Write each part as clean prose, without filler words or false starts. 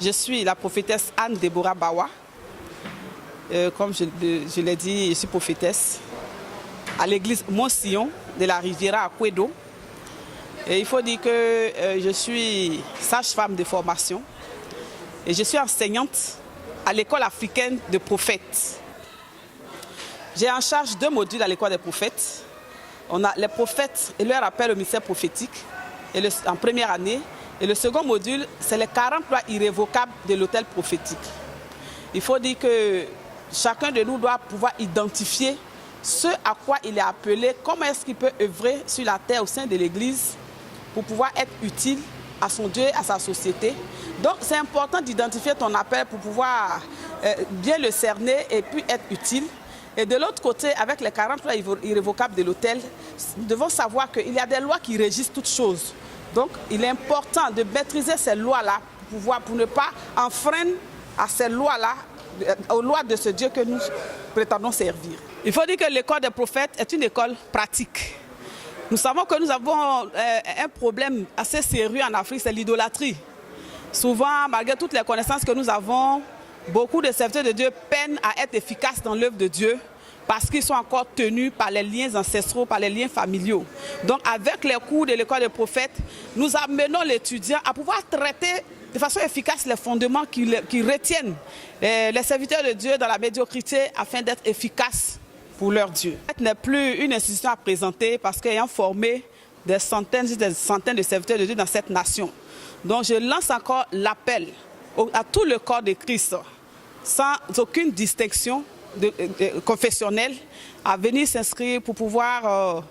Je suis la prophétesse Anne-Déborah Bawa. Comme je l'ai dit, je suis prophétesse à l'église Mont-Sillon de la Riviera à Kwedo. Et il faut dire que je suis sage-femme de formation et je suis enseignante à l'école africaine de prophètes. J'ai en charge 2 modules à l'école des prophètes. On a les prophètes et leur appel au ministère prophétique en première année. Et le second module, c'est les 40 lois irrévocables de l'autel prophétique. Il faut dire que chacun de nous doit pouvoir identifier ce à quoi il est appelé, comment est-ce qu'il peut œuvrer sur la terre au sein de l'Église pour pouvoir être utile à son Dieu, à sa société. Donc c'est important d'identifier ton appel pour pouvoir bien le cerner et puis être utile. Et de l'autre côté, avec les 40 lois irrévocables de l'autel, nous devons savoir qu'il y a des lois qui régissent toutes choses. Donc il est important de maîtriser ces lois-là pour ne pas enfreindre à ces lois-là, aux lois de ce Dieu que nous prétendons servir. Il faut dire que l'école des prophètes est une école pratique. Nous savons que nous avons un problème assez sérieux en Afrique, c'est l'idolâtrie. Souvent, malgré toutes les connaissances que nous avons, beaucoup de serviteurs de Dieu peinent à être efficaces dans l'œuvre de Dieu parce qu'ils sont encore tenus par les liens ancestraux, par les liens familiaux. Donc avec les cours de l'école des prophètes, nous amenons l'étudiant à pouvoir traiter de façon efficace les fondements qui retiennent les serviteurs de Dieu dans la médiocrité afin d'être efficaces pour leur Dieu. Ce n'est plus une institution à présenter parce qu'ayant formé des centaines de serviteurs de Dieu dans cette nation. Donc je lance encore l'appel à tout le corps de Christ, sans aucune distinction confessionnelle, à venir s'inscrire pour pouvoir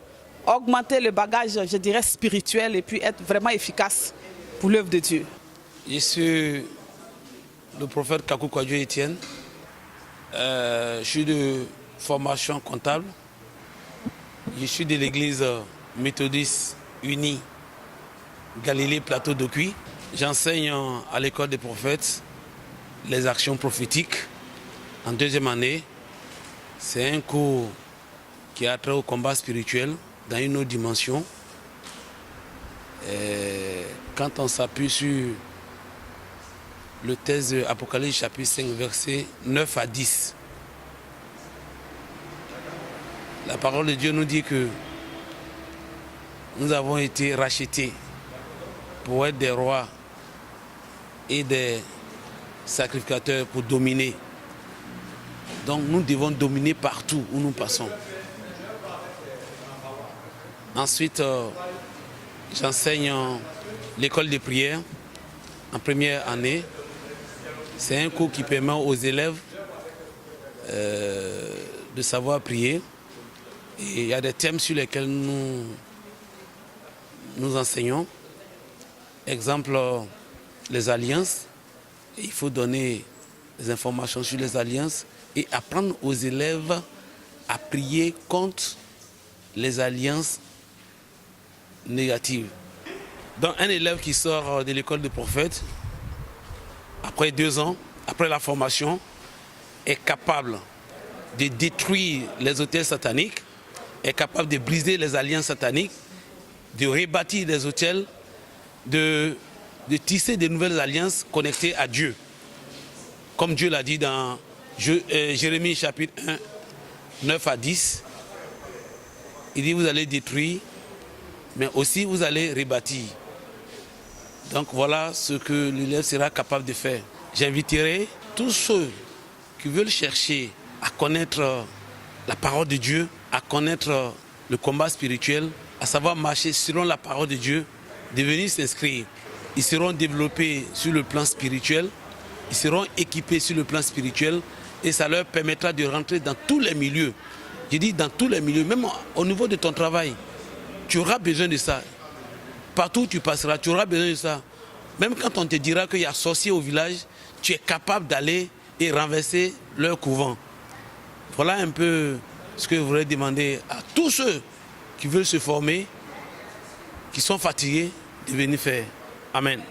augmenter le bagage, je dirais, spirituel et puis être vraiment efficace pour l'œuvre de Dieu. Je suis le prophète Kakou Kwadjo Etienne. Je suis de formation comptable. Je suis de l'église méthodiste unie Galilée Plateau d'Okuy. J'enseigne à l'école des prophètes les actions prophétiques en 2e année. C'est un cours qui a trait au combat spirituel dans une autre dimension. Et quand on s'appuie sur le texte de Apocalypse chapitre 5 versets 9 à 10, la parole de Dieu nous dit que nous avons été rachetés pour être des rois et des sacrificateurs pour dominer. Donc nous devons dominer partout où nous passons. Ensuite, j'enseigne l'école de prière en première année. C'est un cours qui permet aux élèves de savoir prier. Et il y a des thèmes sur lesquels nous enseignons. Exemple, les alliances. Il faut donner des informations sur les alliances et apprendre aux élèves à prier contre les alliances négatives. Donc un élève qui sort de l'école de prophètes, après 2 ans, après la formation, est capable de détruire les autels sataniques, est capable de briser les alliances sataniques, de rebâtir des autels, de tisser de nouvelles alliances connectées à Dieu. Comme Dieu l'a dit dans Jérémie chapitre 1, 9 à 10, il dit vous allez détruire, mais aussi vous allez rebâtir. Donc voilà ce que l'élève sera capable de faire. J'inviterai tous ceux qui veulent chercher à connaître la parole de Dieu, à connaître le combat spirituel, à savoir marcher selon la parole de Dieu, de venir s'inscrire. Ils seront développés sur le plan spirituel, ils seront équipés sur le plan spirituel et ça leur permettra de rentrer dans tous les milieux. Je dis dans tous les milieux, même au niveau de ton travail, tu auras besoin de ça. Partout où tu passeras, tu auras besoin de ça. Même quand on te dira qu'il y a sorciers au village, tu es capable d'aller et renverser leur couvent. Voilà un peu ce que je voudrais demander à tous ceux qui veulent se former, qui sont fatigués, de venir faire. Amen.